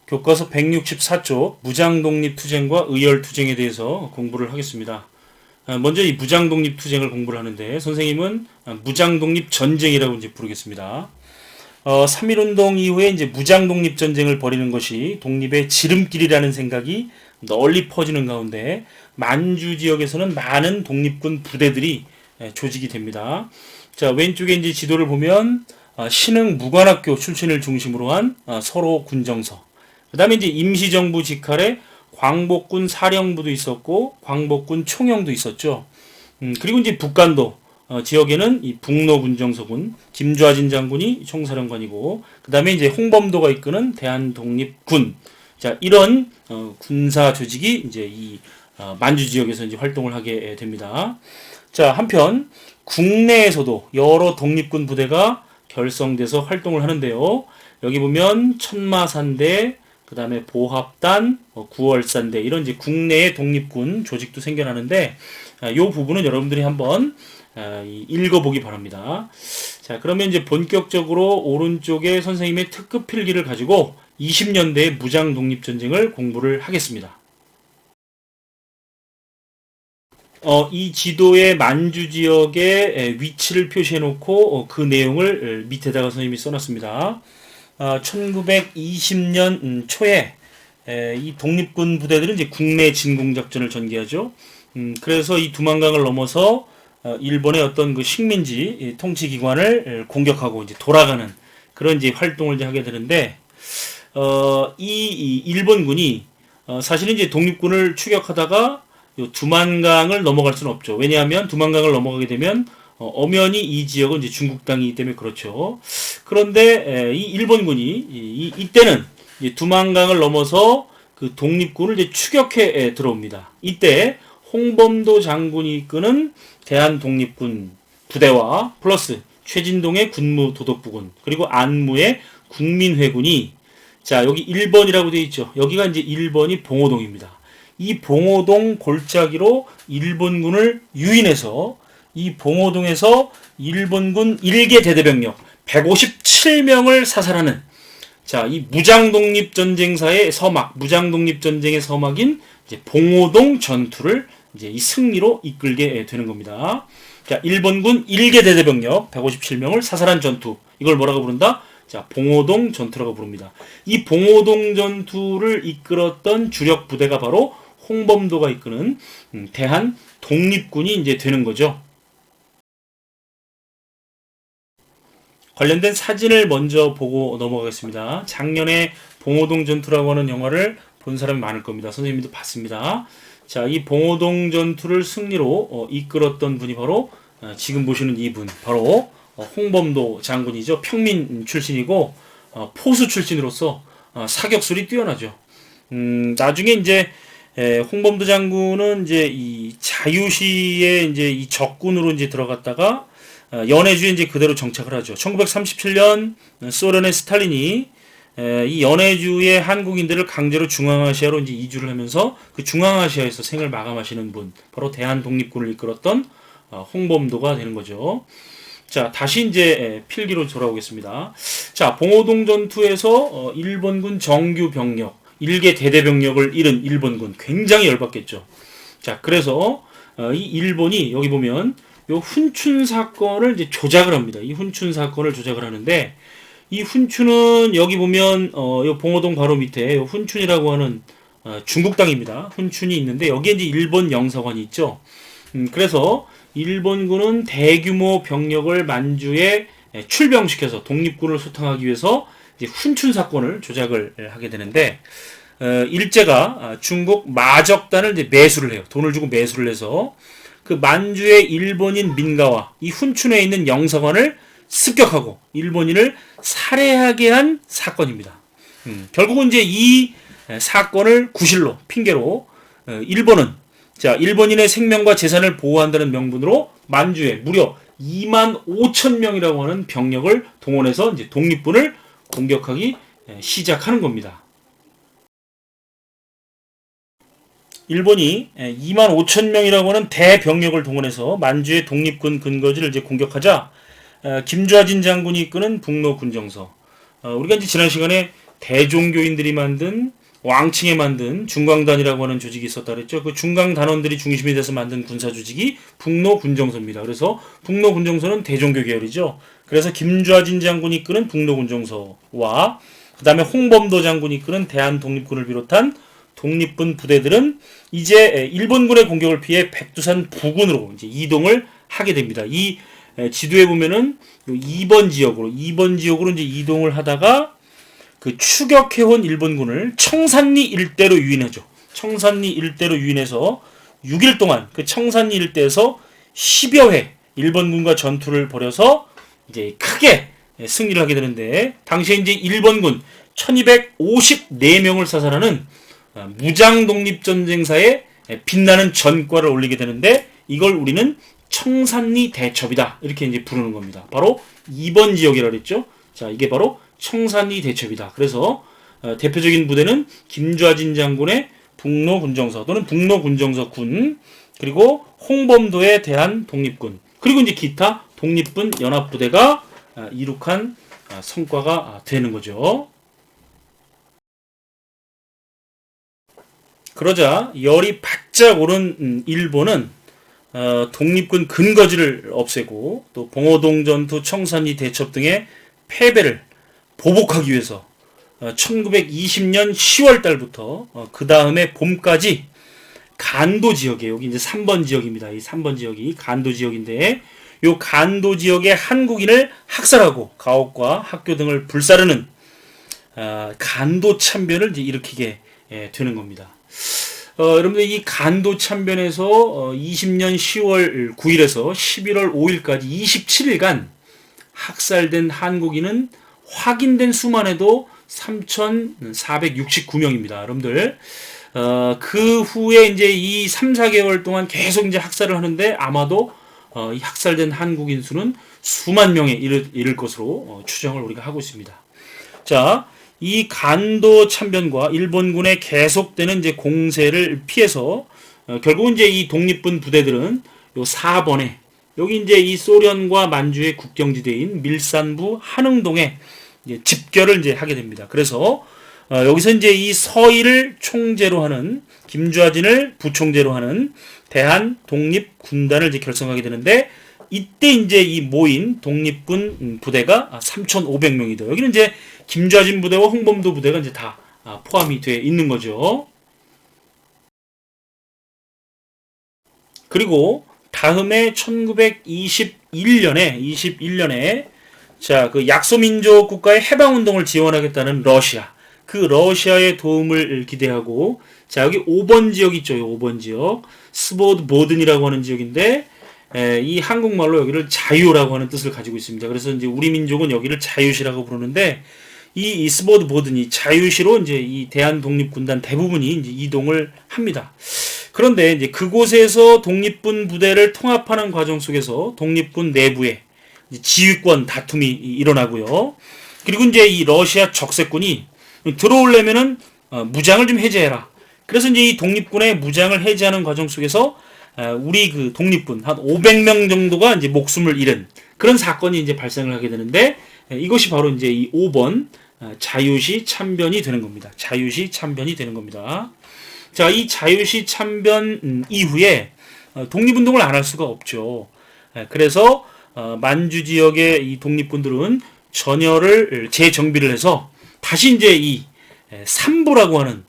교과서 164쪽 무장독립투쟁과 의열투쟁에 대해서 공부를 하겠습니다. 먼저 이 무장독립투쟁을 공부를 하는데 선생님은 무장독립전쟁이라고 이제 부르겠습니다. 3.1운동 이후에 이제 무장독립전쟁을 벌이는 것이 독립의 지름길이라는 생각이 널리 퍼지는 가운데 만주 지역에서는 많은 독립군 부대들이 조직이 됩니다. 자, 왼쪽에 이제 지도를 보면 신흥 무관학교 출신을 중심으로 한 서로 군정서. 그 다음에 이제 임시정부 직할에 광복군 사령부도 있었고 광복군 총영도 있었죠. 그리고 이제 북간도 지역에는 이 북로군정서군 김좌진 장군이 총사령관이고 그 다음에 이제 홍범도가 이끄는 대한독립군. 자, 이런 군사 조직이 이제 이 만주 지역에서 이제 활동을 하게 됩니다. 자, 한편 국내에서도 여러 독립군 부대가 결성돼서 활동을 하는데요. 여기 보면 천마산대, 그 다음에 보합단, 구월산대 이런 이제 국내의 독립군 조직도 생겨나는데 이 부분은 여러분들이 한번 읽어보기 바랍니다. 자, 그러면 이제 본격적으로 오른쪽에 선생님의 특급 필기를 가지고 20년대의 무장 독립전쟁을 공부를 하겠습니다. 이 지도의 만주 지역의 위치를 표시해 놓고 그 내용을 밑에다가 선생님이 써놨습니다. 1920년 초에 이 독립군 부대들은 이제 국내 진공작전을 전개하죠. 그래서 이 두만강을 넘어서 일본의 어떤 그 식민지 통치기관을 공격하고 이제 돌아가는 그런 이제 활동을 이제 하게 되는데, 이 일본군이 사실은 이제 독립군을 추격하다가 요 두만강을 넘어갈 수는 없죠. 왜냐하면 두만강을 넘어가게 되면 엄연히 이 지역은 이제 중국 땅이기 때문에 그렇죠. 그런데 이 일본군이 이때는 이제 두만강을 넘어서 그 독립군을 이제 추격해 들어옵니다. 이때 홍범도 장군이 이끄는 대한독립군 부대와 플러스 최진동의 군무도독부군 그리고 안무의 국민회군이, 자, 여기 1번이라고 되어 있죠. 여기가 이제 1번이 봉오동입니다. 이 봉오동 골짜기로 일본군을 유인해서 이 봉오동에서 일본군 1개 대대병력 157명을 사살하는, 자, 이 무장독립전쟁사의 서막, 무장독립전쟁의 서막인 이제 봉오동 전투를 이제 이 승리로 이끌게 되는 겁니다. 자, 일본군 1개 대대병력 157명을 사살한 전투. 이걸 뭐라고 부른다? 자, 봉오동 전투라고 부릅니다. 이 봉오동 전투를 이끌었던 주력 부대가 바로 홍범도가 이끄는 대한 독립군이 이제 되는 거죠. 관련된 사진을 먼저 보고 넘어가겠습니다. 작년에 봉오동 전투라고 하는 영화를 본 사람이 많을 겁니다. 선생님도 봤습니다. 자, 이 봉오동 전투를 승리로 이끌었던 분이 바로 지금 보시는 이분, 바로 홍범도 장군이죠. 평민 출신이고 포수 출신으로서 사격술이 뛰어나죠. 나중에 이제 홍범도 장군은 이제 이 자유시에 이제 이 적군으로 이제 들어갔다가 연해주에 이제 그대로 정착을 하죠. 1937년 소련의 스탈린이 이 연해주의 한국인들을 강제로 중앙아시아로 이제 이주를 하면서 그 중앙아시아에서 생을 마감하시는 분, 바로 대한독립군을 이끌었던 홍범도가 되는 거죠. 자, 다시 이제 필기로 돌아오겠습니다. 자, 봉오동 전투에서 일본군 정규 병력 1개 대대병력을 잃은 일본군 굉장히 열받겠죠. 자, 그래서 이 일본이 여기 보면 요 훈춘 사건을 이제 조작을 합니다. 이 훈춘 사건을 조작을 하는데, 이 훈춘은 여기 보면 요 봉오동 바로 밑에 요 훈춘이라고 하는 중국 땅입니다. 훈춘이 있는데 여기에 이제 일본 영사관이 있죠. 그래서 일본군은 대규모 병력을 만주에 출병시켜서 독립군을 소탕하기 위해서 이제 훈춘 사건을 조작을 하게 되는데, 일제가 중국 마적단을 이제 매수를 해요. 돈을 주고 매수를 해서 그 만주의 일본인 민가와 이 훈춘에 있는 영사관을 습격하고 일본인을 살해하게 한 사건입니다. 결국은 이제 이 사건을 구실로 핑계로 일본은, 자, 일본인의 생명과 재산을 보호한다는 명분으로 만주에 무려 25,000명이라고 하는 병력을 동원해서 이제 독립군을 공격하기 시작하는 겁니다. 일본이 25,000명이라고 하는 대병력을 동원해서 만주의 독립군 근거지를 이제 공격하자 김좌진 장군이 이끄는 북로 군정서, 우리가 이제 지난 시간에 대종교인들이 만든 왕칭에 만든 중광단이라고 하는 조직이 있었다 그랬죠. 그 중광단원들이 중심이 돼서 만든 군사조직이 북로군정서입니다. 그래서 북로군정서는 대종교 계열이죠. 그래서 김좌진 장군이 이끄는 북로군정서와 그 다음에 홍범도 장군이 이끄는 대한독립군을 비롯한 독립군 부대들은 이제 일본군의 공격을 피해 백두산 부근으로 이제 이동을 하게 됩니다. 이 지도에 보면은 2번 지역으로 이제 이동을 하다가 그 추격해온 일본군을 청산리 일대로 유인하죠. 청산리 일대로 유인해서 6일 동안 그 청산리 일대에서 10여 회 일본군과 전투를 벌여서 이제 크게 승리를 하게 되는데, 당시에 이제 일본군 1254명을 사살하는 무장독립전쟁사에 빛나는 전과를 올리게 되는데, 이걸 우리는 청산리 대첩이다 이렇게 이제 부르는 겁니다. 바로 2번 지역이라고 그랬죠. 자, 이게 바로 청산리 대첩이다. 그래서 대표적인 부대는 김좌진 장군의 북로군정서 또는 북로군정서군, 그리고 홍범도의 대한독립군, 그리고 이제 기타 독립군 연합부대가 이룩한 성과가 되는 거죠. 그러자 열이 바짝 오른 일본은 독립군 근거지를 없애고 또 봉오동 전투, 청산리 대첩 등의 패배를 보복하기 위해서 1920년 10월 달부터 그 다음에 봄까지 간도 지역에, 여기 이제 3번 지역입니다. 이 3번 지역이 간도 지역인데, 요 간도 지역의 한국인을 학살하고 가옥과 학교 등을 불사르는 간도 참변을 이제 일으키게 되는 겁니다. 여러분들 이 간도 참변에서 20년 10월 9일에서 11월 5일까지 27일간 학살된 한국인은 확인된 수만 해도 3,469명입니다. 여러분들 그 후에 이제 이 3, 4개월 동안 계속 이제 학살을 하는데 아마도 이 학살된 한국인 수는 수만 명에 이를 것으로 추정을 우리가 하고 있습니다. 자, 이 간도 참변과 일본군의 계속되는 이제 공세를 피해서 결국 이제 이 독립군 부대들은 요 4번에 여기 이제 이 소련과 만주의 국경지대인 밀산부 한흥동에 이제 집결을 이제 하게 됩니다. 그래서 여기서 이제 이 서일을 총재로 하는, 김좌진을 부총재로 하는 대한 독립 군단을 이제 결성하게 되는데, 이때 이제 이 모인 독립군 부대가 3,500명이다. 여기는 이제 김좌진 부대와 홍범도 부대가 이제 다 포함이 되어 있는 거죠. 그리고 다음에 1921년에 자, 그 약소민족 국가의 해방운동을 지원하겠다는 러시아, 그 러시아의 도움을 기대하고, 자, 여기 5번 지역 있죠. 5번 지역. 스보드보든이라고 하는 지역인데, 이 한국말로 여기를 자유라고 하는 뜻을 가지고 있습니다. 그래서 이제 우리 민족은 여기를 자유시라고 부르는데, 이 스보드보든이 자유시로 이제 이 대한독립군단 대부분이 이제 이동을 합니다. 그런데 이제 그곳에서 독립군 부대를 통합하는 과정 속에서 독립군 내부에 지휘권 다툼이 일어나고요. 그리고 이제 이 러시아 적세군이 들어오려면은 무장을 좀 해제해라. 그래서 이제 이 독립군의 무장을 해제하는 과정 속에서 우리 그 독립군 한 500명 정도가 이제 목숨을 잃은 그런 사건이 이제 발생을 하게 되는데, 이것이 바로 이제 이 5번 자유시 참변이 되는 겁니다. 자유시 참변이 되는 겁니다. 자, 이 자유시 참변 이후에 독립운동을 안 할 수가 없죠. 그래서 만주 지역의 이 독립군들은 전열을 재정비를 해서 다시 이제 이 삼부라고 하는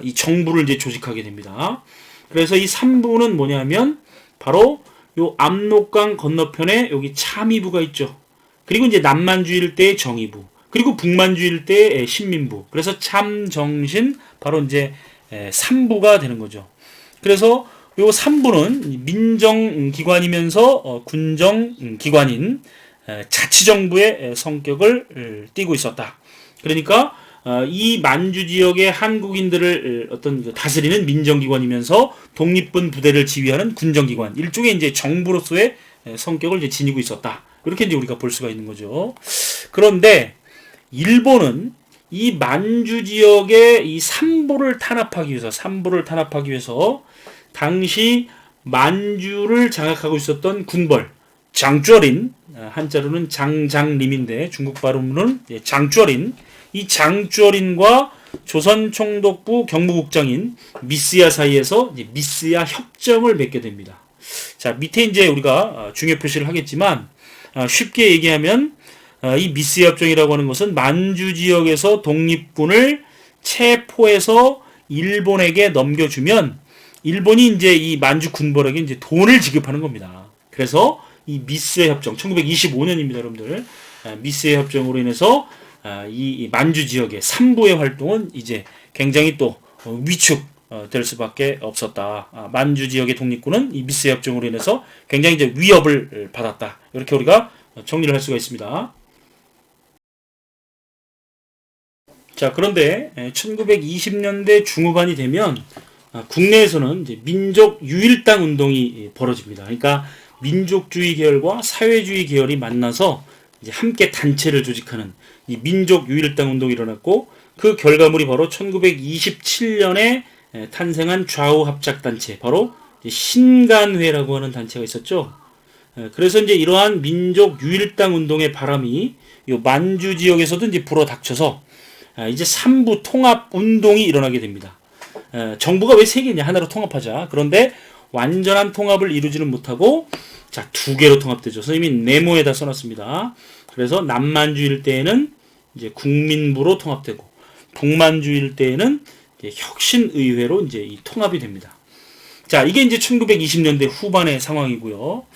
이 정부를 이제 조직하게 됩니다. 그래서 이 삼부는 뭐냐면 바로 요 압록강 건너편에 여기 참의부가 있죠. 그리고 이제 남만주 일대의 정의부, 그리고 북만주 일대의 신민부. 그래서 참정신 바로 이제 삼부가 되는 거죠. 그래서 요 3부는 민정기관이면서 군정기관인 자치정부의 성격을 띠고 있었다. 그러니까 이 만주 지역의 한국인들을 어떤 다스리는 민정기관이면서 독립군 부대를 지휘하는 군정기관, 일종의 이제 정부로서의 성격을 이제 지니고 있었다. 이렇게 이제 우리가 볼 수가 있는 거죠. 그런데 일본은 이 만주 지역의 이 삼부를 탄압하기 위해서 당시 만주를 장악하고 있었던 군벌 장쩌린, 한자로는 장장림인데 중국 발음으로는 장쩌린, 이 장주어린과 조선 총독부 경무국장인 미스야 사이에서 이제 미스야 협정을 맺게 됩니다. 자, 밑에 이제 우리가 중요 표시를 하겠지만 쉽게 얘기하면 이 미스야 협정이라고 하는 것은 만주 지역에서 독립군을 체포해서 일본에게 넘겨주면 일본이 이제 이 만주 군벌에게 이제 돈을 지급하는 겁니다. 그래서 이 미스야 협정 1925년입니다, 여러분들. 미스야 협정으로 인해서 이 만주 지역의 삼부의 활동은 이제 굉장히 또 위축 될 수밖에 없었다. 만주 지역의 독립군은 이 미스야 협정으로 인해서 굉장히 이제 위협을 받았다. 이렇게 우리가 정리를 할 수가 있습니다. 자, 그런데 1920년대 중후반이 되면 국내에서는 이제 민족 유일당 운동이 벌어집니다. 그러니까 민족주의 계열과 사회주의 계열이 만나서 이제 함께 단체를 조직하는 이 민족 유일당 운동이 일어났고, 그 결과물이 바로 1927년에 탄생한 좌우 합작 단체, 바로 신간회라고 하는 단체가 있었죠. 그래서 이제 이러한 민족 유일당 운동의 바람이 이 만주 지역에서도 이제 불어닥쳐서 이제 삼부 통합 운동이 일어나게 됩니다. 정부가 왜 세 개냐, 하나로 통합하자. 그런데 완전한 통합을 이루지는 못하고, 자, 두 개로 통합되죠. 선생님이 네모에다 써놨습니다. 그래서 남만주 일대에는 이제 국민부로 통합되고, 북만주 일대에는 이제 혁신의회로 이제 이 통합이 됩니다. 자, 이게 이제 1920년대 후반의 상황이고요.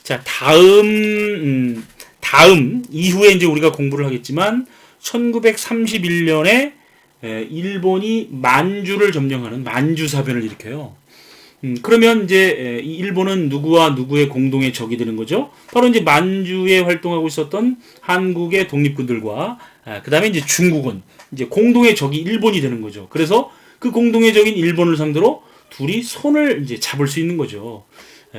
자, 다음 이후에 이제 우리가 공부를 하겠지만 1931년에 일본이 만주를 점령하는 만주사변을 일으켜요. 그러면 이제 이 일본은 누구와 누구의 공동의 적이 되는 거죠? 바로 이제 만주에 활동하고 있었던 한국의 독립군들과 그 다음에 이제 중국은 이제 공동의 적이 일본이 되는 거죠. 그래서 그 공동의 적인 일본을 상대로 둘이 손을 이제 잡을 수 있는 거죠.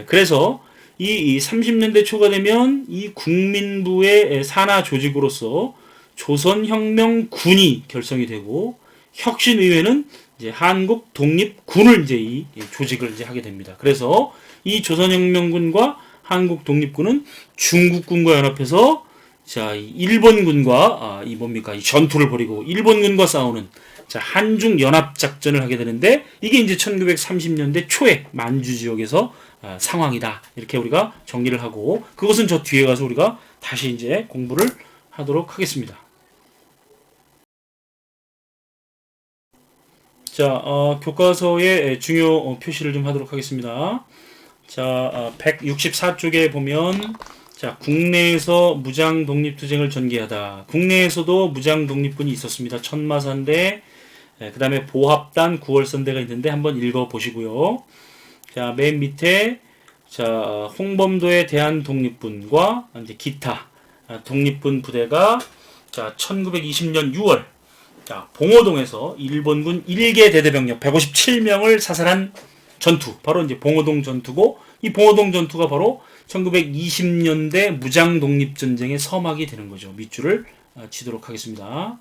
그래서 이 30년대 초가 되면 이 국민부의 산하 조직으로서 조선혁명군이 결성이 되고, 혁신의회는 이제 한국 독립군을 이제 이 조직을 이제 하게 됩니다. 그래서 이 조선혁명군과 한국 독립군은 중국군과 연합해서 자, 이 일본군과 이 전투를 벌이고 일본군과 싸우는 자, 한중 연합 작전을 하게 되는데, 이게 이제 1930년대 초에 만주 지역에서 상황이다. 이렇게 우리가 정리를 하고, 그것은 저 뒤에 가서 우리가 다시 이제 공부를 하도록 하겠습니다. 자, 교과서의 중요 표시를 좀 하도록 하겠습니다. 자, 164쪽에 보면, 자, 국내에서 무장 독립투쟁을 전개하다. 국내에서도 무장 독립군이 있었습니다. 천마산대, 그 다음에 보합단, 구월선대가 있는데 한번 읽어 보시고요. 자, 맨 밑에, 자, 홍범도의 대한독립군과 이제 기타 독립군 부대가 자, 1920년 6월 자, 봉오동에서 일본군 1개 대대병력 157명을 사살한 전투, 바로 이제 봉오동 전투고, 이 봉오동 전투가 바로 1920년대 무장 독립 전쟁의 서막이 되는 거죠. 밑줄을 치도록 하겠습니다.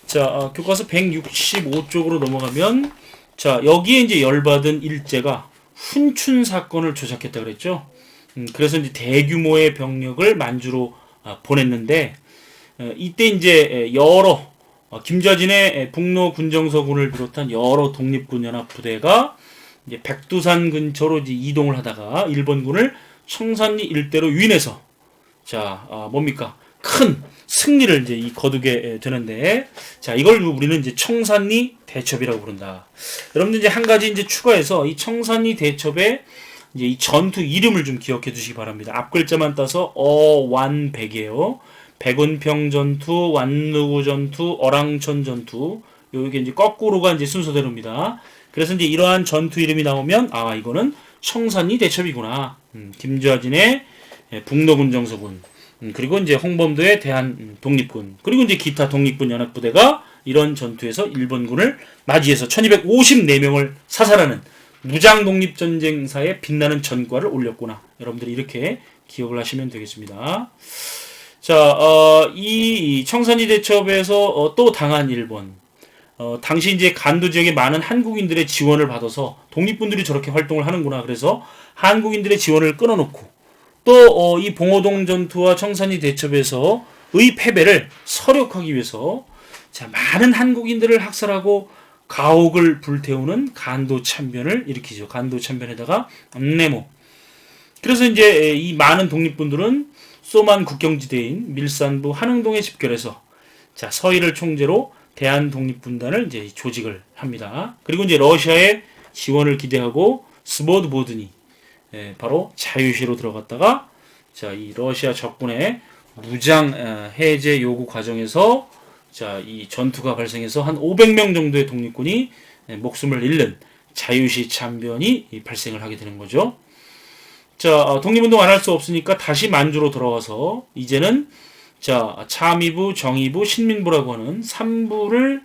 자, 교과서 165쪽으로 넘어가면, 자, 여기에 이제 열받은 일제가 훈춘 사건을 조작했다 그랬죠. 그래서 이제 대규모의 병력을 만주로 보냈는데, 이때 이제 여러 김좌진의 북로 군정서군을 비롯한 여러 독립군 연합 부대가 이제 백두산 근처로 이제 이동을 하다가 일본군을 청산리 일대로 유인해서 자, 큰 승리를 이제 거두게 되는데, 자, 이걸 우리는 이제 청산리 대첩이라고 부른다. 여러분들 이제 한 가지 이제 추가해서 이 청산리 대첩의 이제 이 전투 이름을 좀 기억해 두시기 바랍니다. 앞 글자만 따서 어완백이에요. 백운평 전투, 완누구 전투, 어랑천 전투, 요게 이제 거꾸로가 이제 순서대로입니다. 그래서 이제 이러한 전투 이름이 나오면, 이거는 청산리 대첩이구나. 김좌진의 북로군정서군, 그리고 이제 홍범도의 대한 독립군, 그리고 이제 기타 독립군 연합부대가 이런 전투에서 일본군을 맞이해서 1254명을 사살하는 무장 독립전쟁사에 빛나는 전과를 올렸구나. 여러분들이 이렇게 기억을 하시면 되겠습니다. 자, 이 청산리 대첩에서 또 당한 일본. 당시 이제 간도 지역에 많은 한국인들의 지원을 받아서 독립군들이 저렇게 활동을 하는구나. 그래서 한국인들의 지원을 끊어놓고, 또 이 봉오동 전투와 청산리 대첩에서 패배를 서력하기 위해서 자, 많은 한국인들을 학살하고 가옥을 불태우는 간도 참변을 일으키죠. 간도 참변에다가 네모. 그래서 이제 이 많은 독립군들은 소만 국경지대인 밀산부 한흥동에 집결해서 자, 서희를 총재로 대한 독립군단을 이제 조직을 합니다. 그리고 이제 러시아의 지원을 기대하고 스보드보드니 바로 자유시로 들어갔다가 자, 이 러시아 적군의 무장 해제 요구 과정에서 자, 이 전투가 발생해서 한 500명 정도의 독립군이 목숨을 잃는 자유시 참변이 발생을 하게 되는 거죠. 자, 독립운동 안 할 수 없으니까 다시 만주로 돌아와서 이제는 자, 참의부, 정의부, 신민부라고 하는 3부를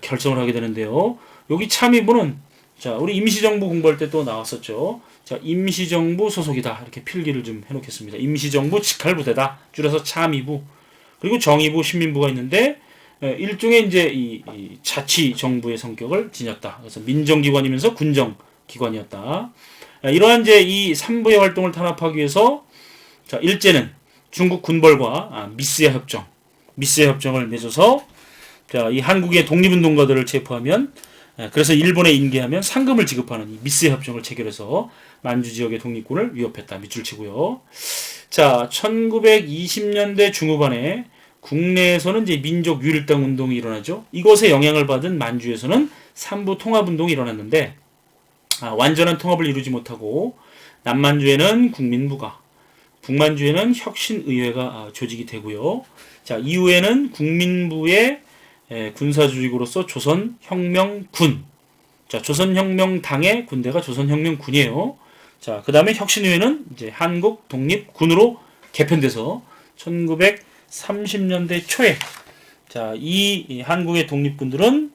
결성을 하게 되는데요. 여기 참의부는 자, 우리 임시정부 공부할 때 또 나왔었죠. 자, 임시정부 소속이다. 이렇게 필기를 좀 해놓겠습니다. 임시정부 직할부대다. 줄여서 참의부. 그리고 정의부, 신민부가 있는데 일종의 이제 이 자치정부의 성격을 지녔다. 그래서 민정기관이면서 군정기관이었다. 이러한 이제 이 3부의 활동을 탄압하기 위해서 자, 일제는 중국 군벌과 미스야 협정을 맺어서 자, 이 한국의 독립운동가들을 체포하면 그래서 일본에 인계하면 상금을 지급하는 이 미스야 협정을 체결해서 만주 지역의 독립군을 위협했다. 밑줄 치고요. 자, 1920년대 중후반에 국내에서는 이제 민족 유일당 운동이 일어나죠. 이것에 영향을 받은 만주에서는 삼부 통합 운동이 일어났는데 완전한 통합을 이루지 못하고 남만주에는 국민부가, 북만주에는 혁신의회가 조직이 되고요. 자, 이후에는 국민부의 군사조직으로서 조선혁명군, 자, 조선혁명당의 군대가 조선혁명군이에요. 자, 그 다음에 혁신의회는 이제 한국독립군으로 개편돼서 1930년대 초에 자, 이 한국의 독립군들은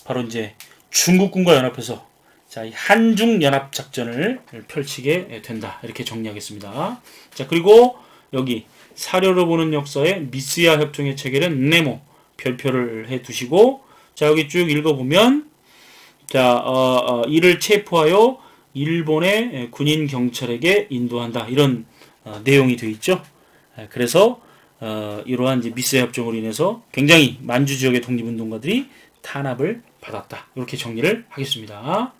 바로 이제 중국군과 연합해서 자, 이 한중연합작전을 펼치게 된다. 이렇게 정리하겠습니다. 자, 그리고 여기 사료로 보는 역사에 미스야 협정의 체결은 네모 별표를 해 두시고 자, 여기 쭉 읽어보면 자, 이를 체포하여 일본의 군인 경찰에게 인도한다. 이런 내용이 되어 있죠. 그래서 이러한 이제 미스야 협정으로 인해서 굉장히 만주 지역의 독립운동가들이 탄압을 받았다. 이렇게 정리를 하겠습니다.